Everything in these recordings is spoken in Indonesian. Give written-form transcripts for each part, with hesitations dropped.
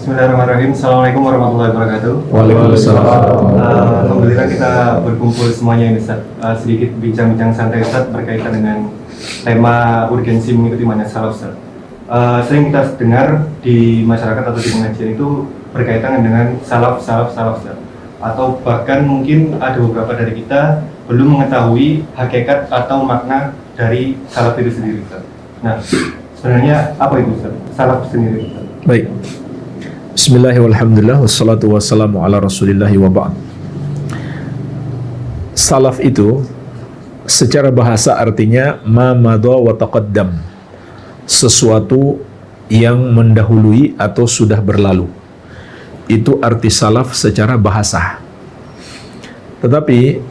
Bismillahirrahmanirrahim. Assalamualaikum warahmatullahi wabarakatuh. Waalaikumsalam. Alhamdulillah kita berkumpul semuanya ini Ustaz. Sedikit bincang-bincang santai Ustaz berkaitan dengan tema urgensi mengikuti manhaj salaf Ustaz. Sering kita dengar di masyarakat atau di pengajian itu berkaitan dengan salaf Ustaz. Atau bahkan mungkin ada beberapa dari kita belum mengetahui hakikat atau makna dari salaf itu sendiri Ustaz. Nah, sebenarnya apa itu Ustaz? Salaf sendiri Ustaz. Baik. Bismillahirrahmanirrahim. Wassalatu wassalamu ala rasulillahi wa ba'd. Salaf itu secara bahasa artinya ma madha wa taqaddam, sesuatu yang mendahului atau sudah berlalu. Itu arti salaf secara bahasa. Tetapi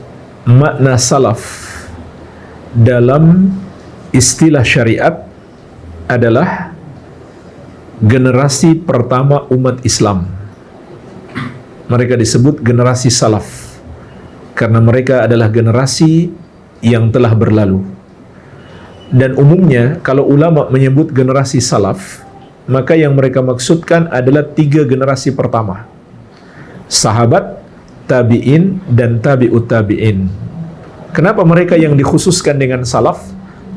makna salaf dalam istilah syariat adalah generasi pertama umat Islam. Mereka disebut generasi salaf karena mereka adalah generasi yang telah berlalu. Dan umumnya kalau ulama menyebut generasi salaf, maka yang mereka maksudkan adalah 3 generasi pertama: sahabat, tabi'in, dan tabi'ut tabi'in. Kenapa mereka yang dikhususkan dengan salaf?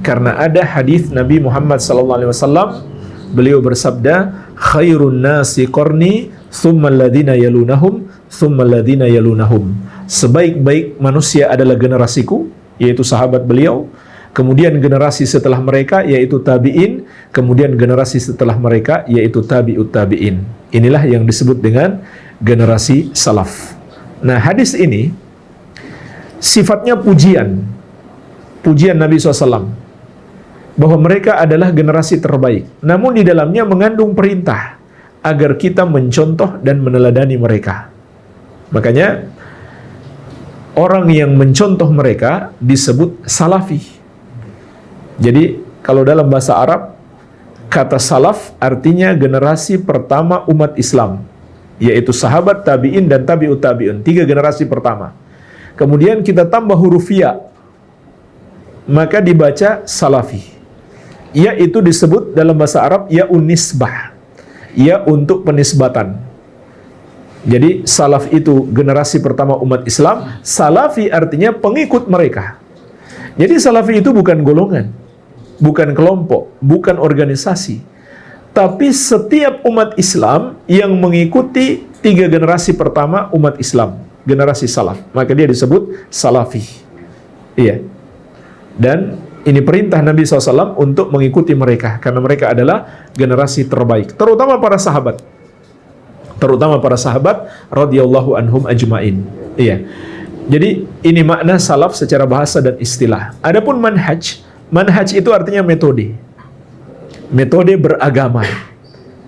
Karena ada hadis Nabi Muhammad SAW. Beliau bersabda, khairun nasi qarni, thumma alladhina yalunahum, thumma alladhina yalunahum. Sebaik-baik manusia adalah generasiku, yaitu sahabat beliau. Kemudian generasi setelah mereka, yaitu tabi'in. Kemudian generasi setelah mereka, yaitu tabi'ut tabi'in. Inilah yang disebut dengan generasi salaf. Nah, hadis ini sifatnya pujian Nabi SAW, bahwa mereka adalah generasi terbaik. Namun di dalamnya mengandung perintah agar kita mencontoh dan meneladani mereka. Makanya orang yang mencontoh mereka disebut salafi. Jadi kalau dalam bahasa Arab, kata salaf artinya generasi pertama umat Islam, yaitu sahabat, tabi'in, dan tabi'ut tabi'in. 3 generasi pertama. Kemudian kita tambah huruf ya, maka dibaca salafi. Ya itu disebut dalam bahasa Arab ya unisbah, ya untuk penisbatan. Jadi salaf itu generasi pertama umat Islam, salafi artinya pengikut mereka. Jadi salafi itu bukan golongan, bukan kelompok, bukan organisasi, tapi setiap umat Islam yang mengikuti 3 generasi pertama umat Islam, generasi salaf, maka dia disebut salafi. Iya. Dan ini perintah Nabi SAW untuk mengikuti mereka, karena mereka adalah generasi terbaik, terutama para sahabat. Terutama para sahabat radhiyallahu anhum ajmain. Iya. Jadi ini makna salaf secara bahasa dan istilah. Adapun manhaj itu artinya metode. Metode beragama.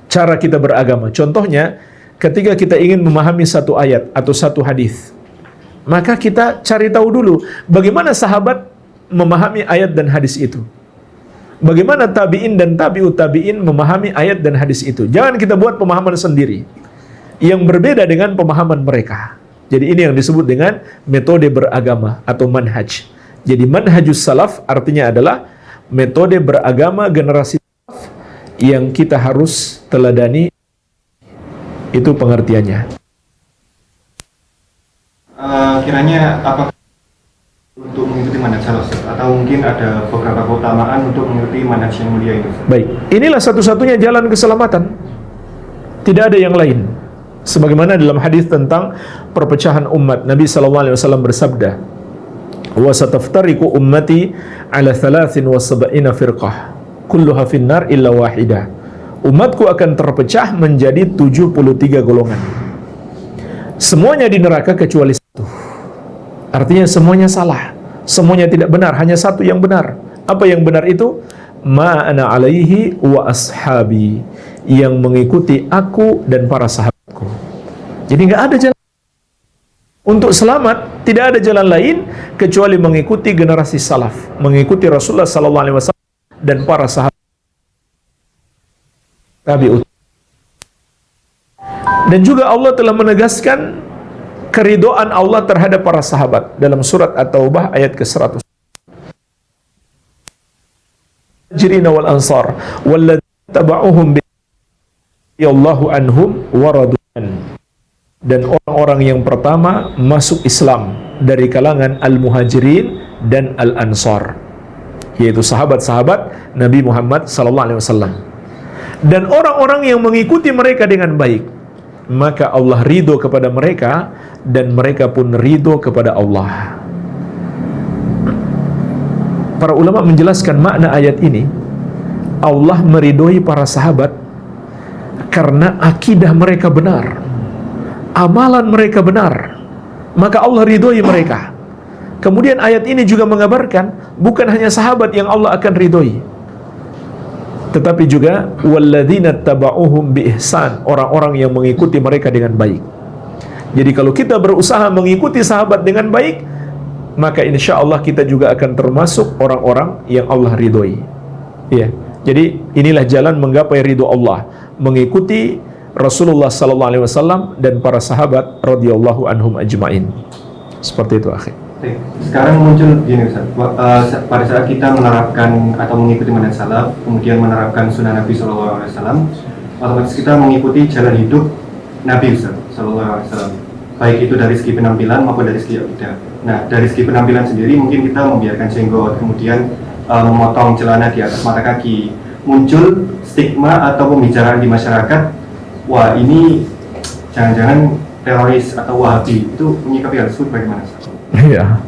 Cara kita beragama. Contohnya, ketika kita ingin memahami satu ayat atau satu hadis, maka kita cari tahu dulu bagaimana sahabat memahami ayat dan hadis itu. Bagaimana tabi'in dan tabi'ut tabi'in memahami ayat dan hadis itu. Jangan kita buat pemahaman sendiri yang berbeda dengan pemahaman mereka. Jadi ini yang disebut dengan metode beragama atau manhaj. Jadi manhajus salaf artinya adalah metode beragama generasi salaf yang kita harus teladani. Itu pengertiannya. Kiranya apa untuk mengikuti manhaj salaf atau mungkin ada beberapa keutamaan untuk mengikuti manhaj yang mulia itu? Baik, inilah satu-satunya jalan keselamatan. Tidak ada yang lain. Sebagaimana dalam hadis tentang perpecahan umat, Nabi SAW bersabda, "Wa sataftariqu ummati ala 73 firqah, kulluha finnar illa wahidah." Umatku akan terpecah menjadi 73 golongan. Semuanya di neraka kecuali satu. Artinya semuanya salah, semuanya tidak benar, hanya satu yang benar. Apa yang benar itu? Ma ana alaihi wa ashabi, yang mengikuti aku dan para sahabatku. Jadi nggak ada jalan untuk selamat, tidak ada jalan lain kecuali mengikuti generasi salaf, mengikuti Rasulullah SAW dan para sahabat tabi'ut. Dan juga Allah telah menegaskan keridhaan Allah terhadap para sahabat dalam surat At-Taubah ayat ke-100. Muhajirin wal ansar walladzina tabauhum radhiyallahu anhum wa radu an. Dan orang-orang yang pertama masuk Islam dari kalangan Al-Muhajirin dan Al-Ansar, yaitu sahabat-sahabat Nabi Muhammad sallallahu alaihi wasallam. Dan orang-orang yang mengikuti mereka dengan baik, maka Allah ridho kepada mereka dan mereka pun ridho kepada Allah. Para ulama menjelaskan makna ayat ini. Allah meridhoi para sahabat karena akidah mereka benar, amalan mereka benar, maka Allah ridhoi mereka. Kemudian ayat ini juga mengabarkan bukan hanya sahabat yang Allah akan ridhoi, tetapi juga walladzina tabauhum biihsan, orang-orang yang mengikuti mereka dengan baik. Jadi kalau kita berusaha mengikuti sahabat dengan baik, maka insya Allah kita juga akan termasuk orang-orang yang Allah ridhoi. Ya, jadi inilah jalan menggapai ridho Allah, mengikuti Rasulullah sallallahu alaihi wasallam dan para sahabat radhiyallahu anhum ajmain. Seperti itu, akhi. Sekarang muncul gini Ustaz, pada saat kita menerapkan atau mengikuti manhaj salaf, kemudian menerapkan sunnah Nabi sallallahu alaihi wasallam, otomatis kita mengikuti jalan hidup Nabi Ustaz sallallahu alaihi wasallam. Baik itu dari segi penampilan maupun dari segi akidah. Nah, dari segi penampilan sendiri mungkin kita membiarkan jenggot, kemudian memotong celana di atas mata kaki. Muncul stigma atau pembicaraan di masyarakat, wah ini jangan-jangan teroris atau wahabi. Itu menyikapi hal tersebut bagaimana? Iya,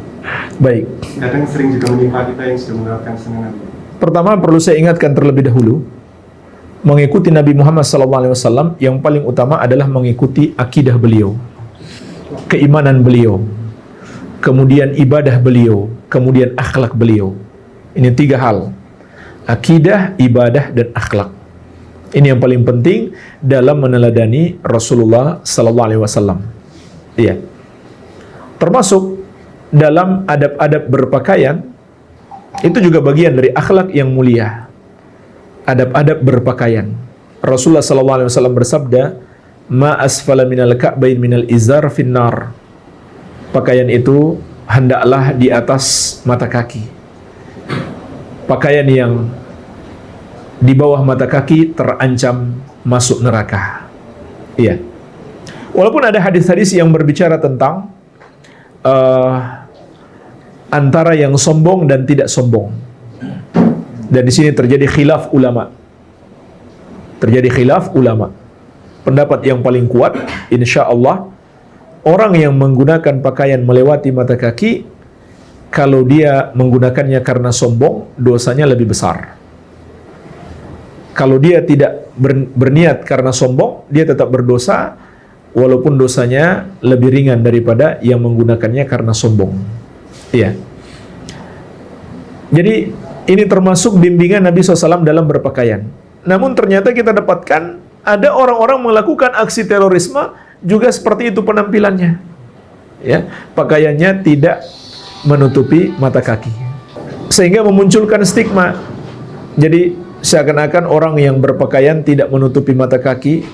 baik. Kadang sering juga menimpa kita yang sudah menerapkan sunnah Nabi. Pertama perlu saya ingatkan terlebih dahulu, mengikuti Nabi Muhammad SAW yang paling utama adalah mengikuti akidah beliau, keimanan beliau, kemudian ibadah beliau, kemudian akhlak beliau. Ini 3 hal: akidah, ibadah, dan akhlak. Ini yang paling penting dalam meneladani Rasulullah SAW. Iya. Termasuk dalam adab-adab berpakaian, itu juga bagian dari akhlak yang mulia. Adab-adab berpakaian. Rasulullah SAW bersabda, "Ma asfala minal ka'bain minal izar finnar." Pakaian itu hendaklah di atas mata kaki. Pakaian yang di bawah mata kaki terancam masuk neraka. Iya. Walaupun ada hadis-hadis yang berbicara tentang antara yang sombong dan tidak sombong. Dan di sini terjadi khilaf ulama. Terjadi khilaf ulama. Pendapat yang paling kuat, insya Allah, orang yang menggunakan pakaian melewati mata kaki, kalau dia menggunakannya karena sombong, dosanya lebih besar. Kalau dia tidak berniat karena sombong, dia tetap berdosa, walaupun dosanya lebih ringan daripada yang menggunakannya karena sombong. Iya. Jadi ini termasuk bimbingan Nabi SAW dalam berpakaian. Namun ternyata kita dapatkan ada orang-orang melakukan aksi terorisme juga seperti itu penampilannya. Ya, pakaiannya tidak menutupi mata kaki, sehingga memunculkan stigma. Jadi seakan-akan orang yang berpakaian tidak menutupi mata kaki,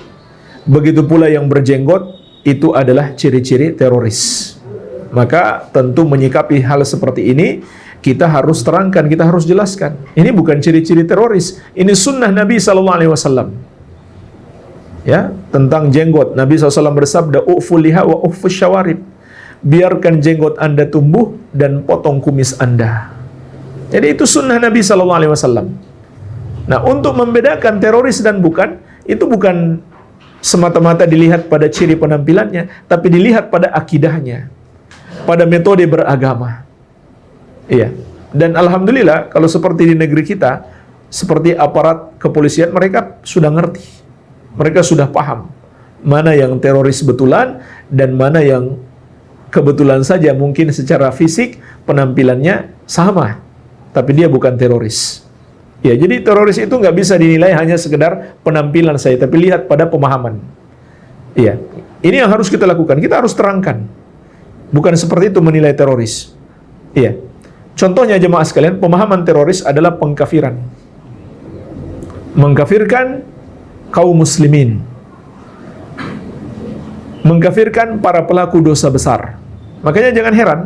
begitu pula yang berjenggot, itu adalah ciri-ciri teroris. Maka tentu menyikapi hal seperti ini, kita harus terangkan, kita harus jelaskan. Ini bukan ciri-ciri teroris, ini sunnah Nabi SAW. Ya, tentang jenggot, Nabi SAW bersabda, "U'ful liha wa u'fus syawarib." Biarkan jenggot Anda tumbuh dan potong kumis Anda. Jadi itu sunnah Nabi SAW. Nah, untuk membedakan teroris dan bukan, itu bukan semata-mata dilihat pada ciri penampilannya, tapi dilihat pada akidahnya, pada metode beragama. Iya. Dan alhamdulillah kalau seperti di negeri kita, seperti aparat kepolisian, mereka sudah ngerti. Mereka sudah paham mana yang teroris betulan dan mana yang kebetulan saja mungkin secara fisik penampilannya sama, tapi dia bukan teroris. Ya, jadi teroris itu nggak bisa dinilai hanya sekedar penampilan saya, tapi lihat pada pemahaman. Iya, ini yang harus kita lakukan. Kita harus terangkan, bukan seperti itu menilai teroris. Iya, contohnya jemaah sekalian, pemahaman teroris adalah pengkafiran, mengkafirkan kaum muslimin, mengkafirkan para pelaku dosa besar. Makanya jangan heran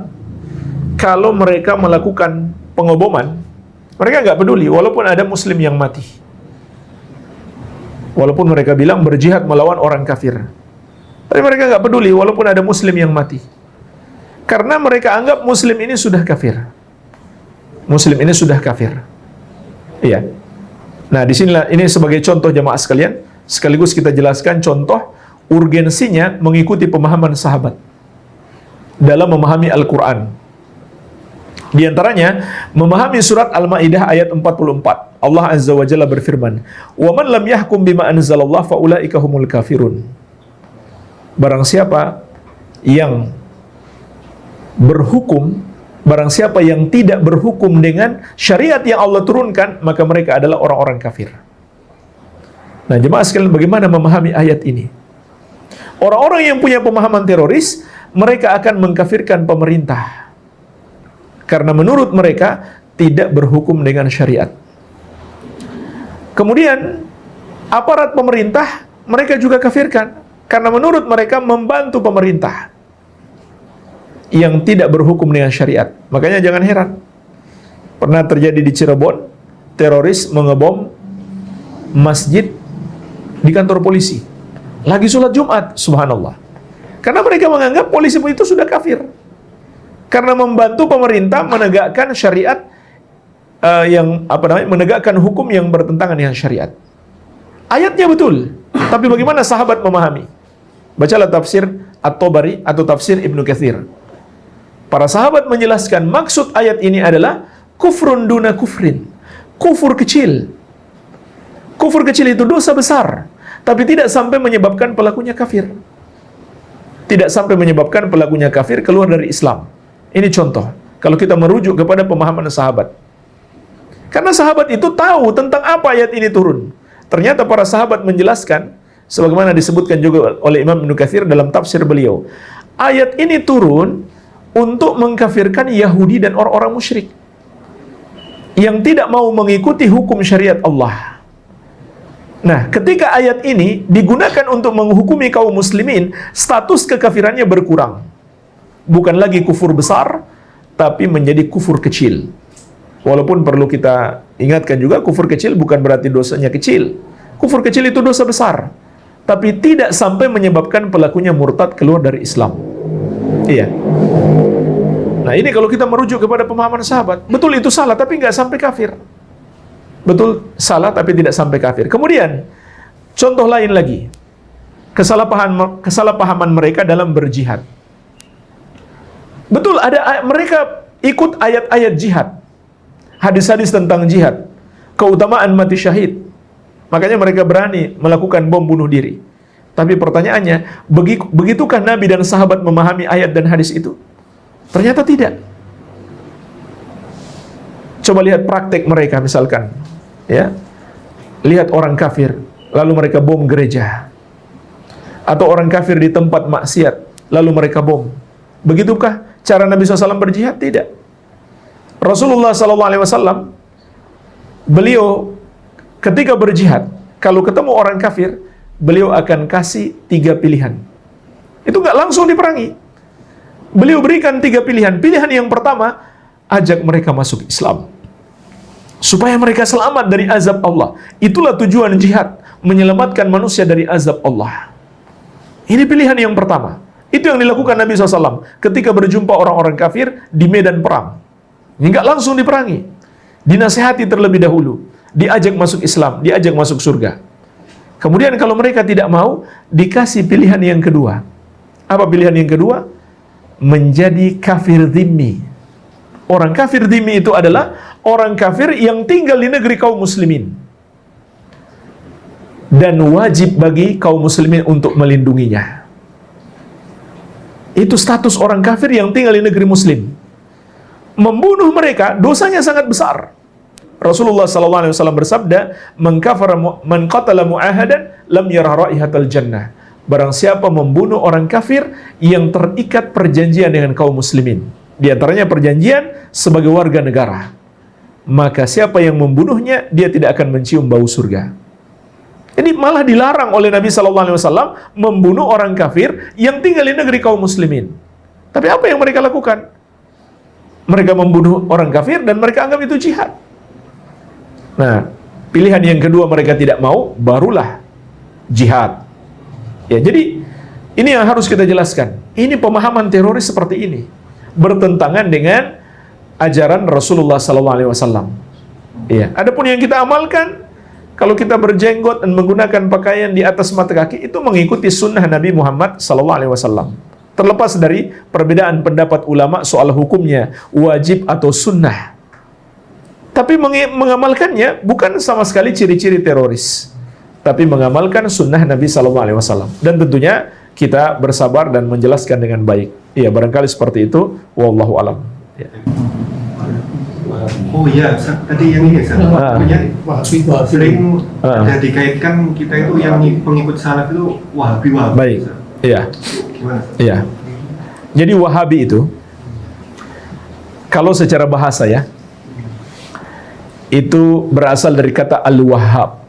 kalau mereka melakukan pengoboman, mereka nggak peduli walaupun ada muslim yang mati. Walaupun mereka bilang berjihad melawan orang kafir, tapi mereka nggak peduli walaupun ada muslim yang mati, karena mereka anggap muslim ini sudah kafir. Muslim ini sudah kafir. Iya. Nah, disinilah ini sebagai contoh jamaah sekalian, sekaligus kita jelaskan contoh urgensinya mengikuti pemahaman sahabat dalam memahami Al-Quran. Di antaranya, memahami surat Al-Ma'idah ayat 44. Allah Azza wa Jalla berfirman, "Wa man lam yahkum bima anzalallah fa ulaika humul kafirun." Barang siapa yang tidak berhukum dengan syariat yang Allah turunkan, maka mereka adalah orang-orang kafir. Nah, jemaah sekalian, bagaimana memahami ayat ini? Orang-orang yang punya pemahaman teroris, mereka akan mengkafirkan pemerintah, karena menurut mereka tidak berhukum dengan syariat. Kemudian aparat pemerintah mereka juga kafirkan, karena menurut mereka membantu pemerintah yang tidak berhukum dengan syariat. Makanya jangan heran, pernah terjadi di Cirebon, teroris mengebom masjid di kantor polisi, lagi sholat Jumat, subhanallah. Karena mereka menganggap polisi itu sudah kafir, karena membantu pemerintah menegakkan syariat, menegakkan hukum yang bertentangan dengan syariat. Ayatnya betul, tapi bagaimana sahabat memahami? Bacalah tafsir At-Tabari atau tafsir Ibnu Katsir. Para sahabat menjelaskan maksud ayat ini adalah kufrun duna kufrin, kufur kecil. Kufur kecil itu dosa besar, tapi tidak sampai menyebabkan pelakunya kafir. Tidak sampai menyebabkan pelakunya kafir keluar dari Islam. Ini contoh, kalau kita merujuk kepada pemahaman sahabat. Karena sahabat itu tahu tentang apa ayat ini turun. Ternyata para sahabat menjelaskan, sebagaimana disebutkan juga oleh Imam Ibnu Katsir dalam tafsir beliau, ayat ini turun untuk mengkafirkan Yahudi dan orang-orang musyrik yang tidak mau mengikuti hukum syariat Allah. Nah, ketika ayat ini digunakan untuk menghukumi kaum muslimin, status kekafirannya berkurang. Bukan lagi kufur besar, tapi menjadi kufur kecil. Walaupun perlu kita ingatkan juga, kufur kecil bukan berarti dosanya kecil. Kufur kecil itu dosa besar, tapi tidak sampai menyebabkan pelakunya murtad keluar dari Islam. Iya. Nah, ini kalau kita merujuk kepada pemahaman sahabat, betul itu salah tapi nggak sampai kafir. Betul salah tapi tidak sampai kafir. Kemudian contoh lain lagi, kesalahpahaman mereka dalam berjihad. Betul, ada mereka ikut ayat-ayat jihad, hadis-hadis tentang jihad, keutamaan mati syahid. Makanya mereka berani melakukan bom bunuh diri. Tapi pertanyaannya, begitukah Nabi dan sahabat memahami ayat dan hadis itu? Ternyata tidak. Coba lihat praktek mereka misalkan, ya. Lihat orang kafir, lalu mereka bom gereja. Atau orang kafir di tempat maksiat, lalu mereka bom. Begitukah cara Nabi SAW berjihad? Tidak. Rasulullah SAW, beliau ketika berjihad, kalau ketemu orang kafir, beliau akan kasih 3 pilihan. Itu nggak langsung diperangi. Beliau berikan 3 pilihan. Pilihan yang pertama, ajak mereka masuk Islam, supaya mereka selamat dari azab Allah. Itulah tujuan jihad, menyelamatkan manusia dari azab Allah. Ini pilihan yang pertama. Itu yang dilakukan Nabi SAW ketika berjumpa orang-orang kafir di medan perang. Nggak langsung diperangi, dinasehati terlebih dahulu, diajak masuk Islam, diajak masuk surga. Kemudian kalau mereka tidak mau, dikasih pilihan yang kedua. Apa pilihan yang kedua? Menjadi kafir dhimmi. Orang kafir dhimmi itu adalah orang kafir yang tinggal di negeri kaum muslimin, dan wajib bagi kaum muslimin untuk melindunginya. Itu status orang kafir yang tinggal di negeri muslim. Membunuh mereka dosanya sangat besar. Rasulullah SAW bersabda, "Man qatala mu'ahadan lam yarah raihatal jannah." Barang siapa membunuh orang kafir yang terikat perjanjian dengan kaum muslimin, di antaranya perjanjian sebagai warga negara, maka siapa yang membunuhnya, dia tidak akan mencium bau surga. Ini malah dilarang oleh Nabi SAW membunuh orang kafir yang tinggal di negeri kaum muslimin. Tapi apa yang mereka lakukan? Mereka membunuh orang kafir dan mereka anggap itu jihad. Nah, pilihan yang kedua mereka tidak mau, barulah jihad. Ya, jadi ini yang harus kita jelaskan. Ini pemahaman teroris seperti ini, bertentangan dengan ajaran Rasulullah SAW. Ya, adapun yang kita amalkan, kalau kita berjenggot dan menggunakan pakaian di atas mata kaki, itu mengikuti sunnah Nabi Muhammad SAW. Terlepas dari perbedaan pendapat ulama soal hukumnya, wajib atau sunnah. Tapi mengamalkannya bukan sama sekali ciri-ciri teroris, tapi mengamalkan sunnah Nabi SAW. Dan tentunya kita bersabar dan menjelaskan dengan baik. Iya, barangkali seperti itu. Wallahu alam. Ya. Oh iya, Ustaz. Tadi yang ini Ustaz, sering ada dikaitkan kita itu yang pengikut salaf itu Wahabi. Baik. Ustaz. Iya. Gimana? Iya. Jadi Wahabi itu, kalau secara bahasa ya, itu berasal dari kata Al-Wahhab.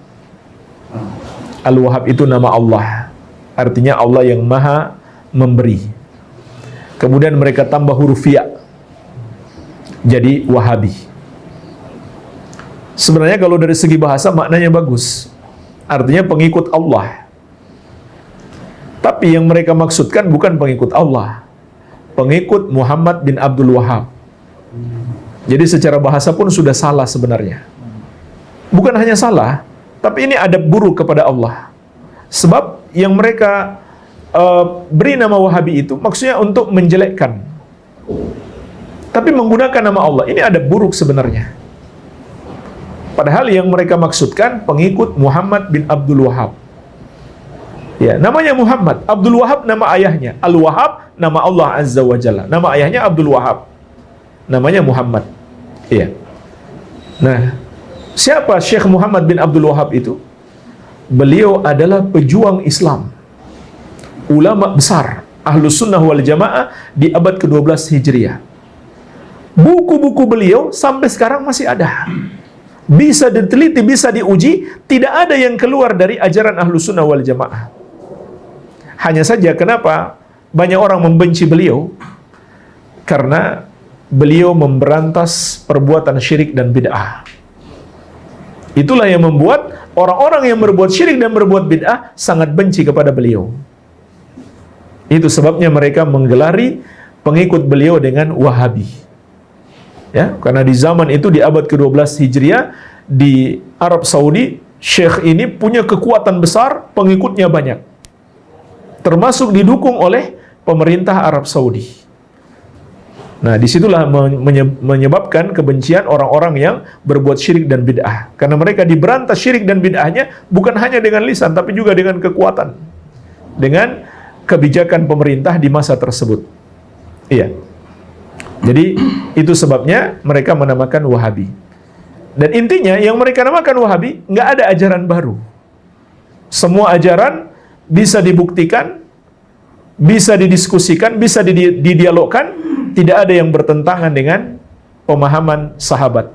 Al-Wahhab itu nama Allah. Artinya Allah yang maha memberi. Kemudian mereka tambah huruf ya, jadi Wahabi. Sebenarnya kalau dari segi bahasa maknanya bagus, artinya pengikut Allah. Tapi yang mereka maksudkan bukan pengikut Allah, pengikut Muhammad bin Abdul Wahhab. Jadi secara bahasa pun sudah salah sebenarnya. Bukan hanya salah, tapi ini adab buruk kepada Allah. Sebab yang mereka beri nama Wahabi itu maksudnya untuk menjelekkan, tapi menggunakan nama Allah. Ini adab buruk sebenarnya. Padahal yang mereka maksudkan pengikut Muhammad bin Abdul Wahhab. Ya, namanya Muhammad. Abdul Wahhab nama ayahnya. Al-Wahhab nama Allah Azza wa Jalla. Nama ayahnya Abdul Wahhab. Namanya Muhammad. Iya. Nah, siapa Syekh Muhammad bin Abdul Wahhab itu? Beliau adalah pejuang Islam, ulama besar Ahlus Sunnah wal Jamaah di abad ke-12 Hijriah. Buku-buku beliau sampai sekarang masih ada. Bisa diteliti, bisa diuji, tidak ada yang keluar dari ajaran Ahlus Sunnah wal Jamaah. Hanya saja kenapa banyak orang membenci beliau? Karena beliau memberantas perbuatan syirik dan bid'ah. Itulah yang membuat orang-orang yang berbuat syirik dan berbuat bid'ah sangat benci kepada beliau. Itu sebabnya mereka menggelari pengikut beliau dengan Wahabi. Ya, karena di zaman itu di abad ke-12 Hijriah di Arab Saudi, syekh ini punya kekuatan besar, pengikutnya banyak. Termasuk didukung oleh pemerintah Arab Saudi. Nah, disitulah menyebabkan kebencian orang-orang yang berbuat syirik dan bid'ah. Karena mereka diberantas syirik dan bid'ahnya bukan hanya dengan lisan, tapi juga dengan kekuatan. Dengan kebijakan pemerintah di masa tersebut. Iya. Jadi, itu sebabnya mereka menamakan Wahabi. Dan intinya, yang mereka namakan Wahabi, nggak ada ajaran baru. Semua ajaran bisa dibuktikan, bisa didiskusikan, bisa didialogkan. Tidak ada yang bertentangan dengan pemahaman sahabat.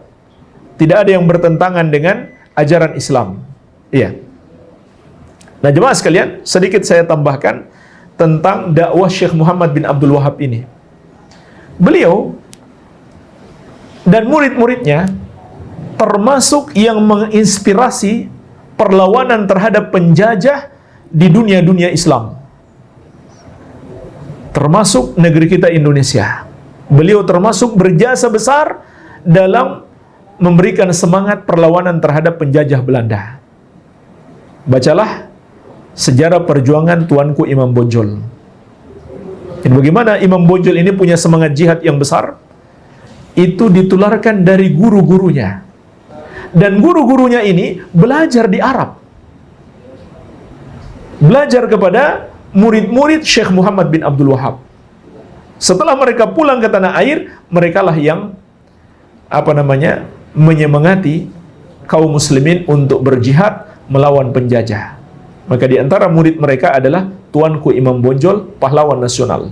Tidak ada yang bertentangan dengan ajaran Islam. Iya. Nah, jemaah sekalian, sedikit saya tambahkan tentang dakwah Syekh Muhammad bin Abdul Wahhab ini. Beliau dan murid-muridnya termasuk yang menginspirasi perlawanan terhadap penjajah di dunia-dunia Islam. Termasuk negeri kita Indonesia. Beliau termasuk berjasa besar dalam memberikan semangat perlawanan terhadap penjajah Belanda. Bacalah sejarah perjuangan Tuanku Imam Bonjol. Dan bagaimana Imam Bonjol ini punya semangat jihad yang besar? Itu ditularkan dari guru-gurunya. Dan guru-gurunya ini belajar di Arab. Belajar kepada murid-murid Syekh Muhammad bin Abdul Wahhab. Setelah mereka pulang ke tanah air, merekalah yang menyemangati kaum muslimin untuk berjihad melawan penjajah. Maka di antara murid mereka adalah Tuanku Imam Bonjol, pahlawan nasional.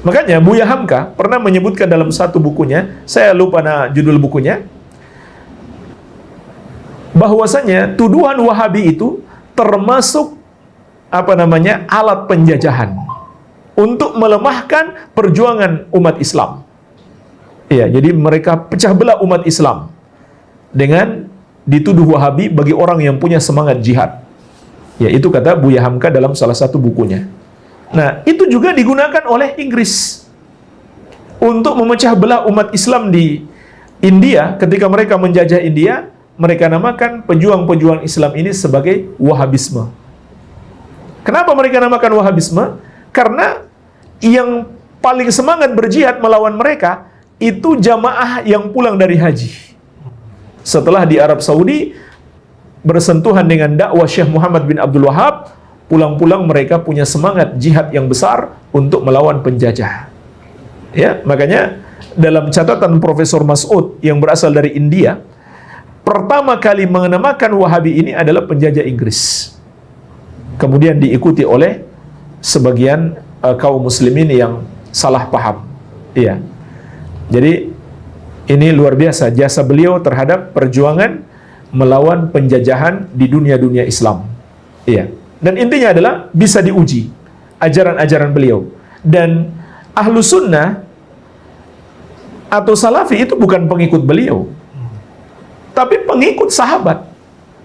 Makanya Buya Hamka pernah menyebutkan dalam satu bukunya, saya lupa judul bukunya, bahwasanya tuduhan Wahabi itu termasuk alat penjajahan untuk melemahkan perjuangan umat Islam. Iya, jadi mereka pecah belah umat Islam dengan dituduh Wahabi bagi orang yang punya semangat jihad. Ya, itu kata Buya Hamka dalam salah satu bukunya. Nah, itu juga digunakan oleh Inggris untuk memecah belah umat Islam di India. Ketika mereka menjajah India, mereka namakan pejuang-pejuang Islam ini sebagai Wahabisme. Kenapa mereka namakan Wahabisme? Karena yang paling semangat berjihad melawan mereka itu jamaah yang pulang dari haji. Setelah di Arab Saudi bersentuhan dengan dakwah Syekh Muhammad bin Abdul Wahab, pulang-pulang mereka punya semangat jihad yang besar untuk melawan penjajah. Ya, makanya dalam catatan Profesor Mas'ud yang berasal dari India, pertama kali mengenamakan Wahabi ini adalah penjajah Inggris. Kemudian diikuti oleh sebagian kaum muslimin yang salah paham. Iya. Jadi ini luar biasa jasa beliau terhadap perjuangan melawan penjajahan di dunia-dunia Islam. Iya. Dan intinya adalah bisa diuji ajaran-ajaran beliau. Dan ahlu sunnah atau salafi itu bukan pengikut beliau, tapi pengikut sahabat,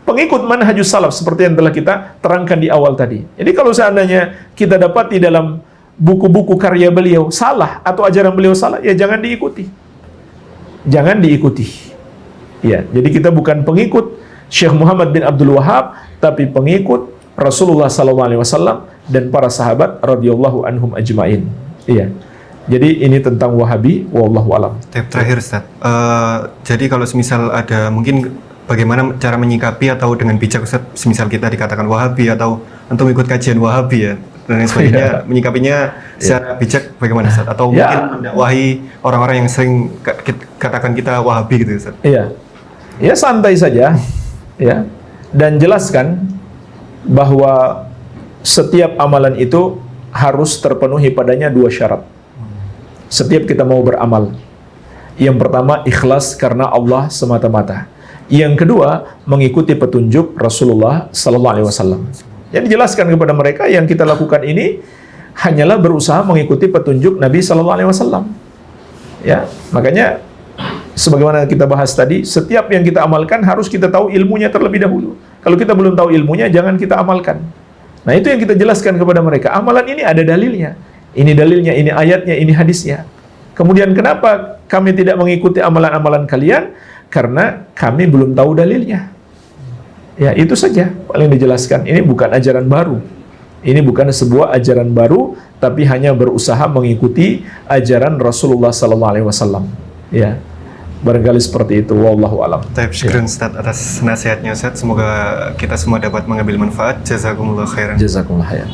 pengikut manhajus salaf seperti yang telah kita terangkan di awal tadi. Jadi kalau seandainya kita dapati dalam buku-buku karya beliau salah atau ajaran beliau salah, ya jangan diikuti. Jangan diikuti. Ya, jadi kita bukan pengikut Syekh Muhammad bin Abdul Wahab, tapi pengikut Rasulullah SAW dan para sahabat radhiyallahu anhum ajmain. Iya. Jadi ini tentang Wahabi, wallahu alam. Terakhir Ustaz, jadi kalau semisal ada mungkin bagaimana cara menyikapi atau dengan bijak Ustaz, semisal kita dikatakan Wahabi atau untuk ikut kajian Wahabi ya dan lain sebagainya, menyikapinya secara bijak bagaimana Ustaz? Atau mungkin mendakwahi orang-orang yang sering katakan kita Wahabi gitu Ustaz? Iya. Ya santai saja, ya, dan jelaskan bahwa setiap amalan itu harus terpenuhi padanya dua syarat. Setiap kita mau beramal, yang pertama ikhlas karena Allah semata-mata. Yang kedua mengikuti petunjuk Rasulullah Sallallahu Alaihi Wasallam. Jadi jelaskan kepada mereka yang kita lakukan ini hanyalah berusaha mengikuti petunjuk Nabi Sallallahu Alaihi Wasallam. Ya, makanya sebagaimana kita bahas tadi, setiap yang kita amalkan harus kita tahu ilmunya terlebih dahulu. Kalau kita belum tahu ilmunya, jangan kita amalkan. Nah, itu yang kita jelaskan kepada mereka. Amalan ini ada dalilnya. Ini dalilnya, ini ayatnya, ini hadisnya. Kemudian kenapa kami tidak mengikuti amalan-amalan kalian? Karena kami belum tahu dalilnya. Ya, itu saja paling dijelaskan. Ini bukan ajaran baru. Ini bukan sebuah ajaran baru, tapi hanya berusaha mengikuti ajaran Rasulullah SAW. Ya. Barangkali seperti itu, wallahu alam. Syukran Ustaz atas nasihatnya Ustaz. Semoga kita semua dapat mengambil manfaat. Jazakumullah khairan. Jazakumullah khairan.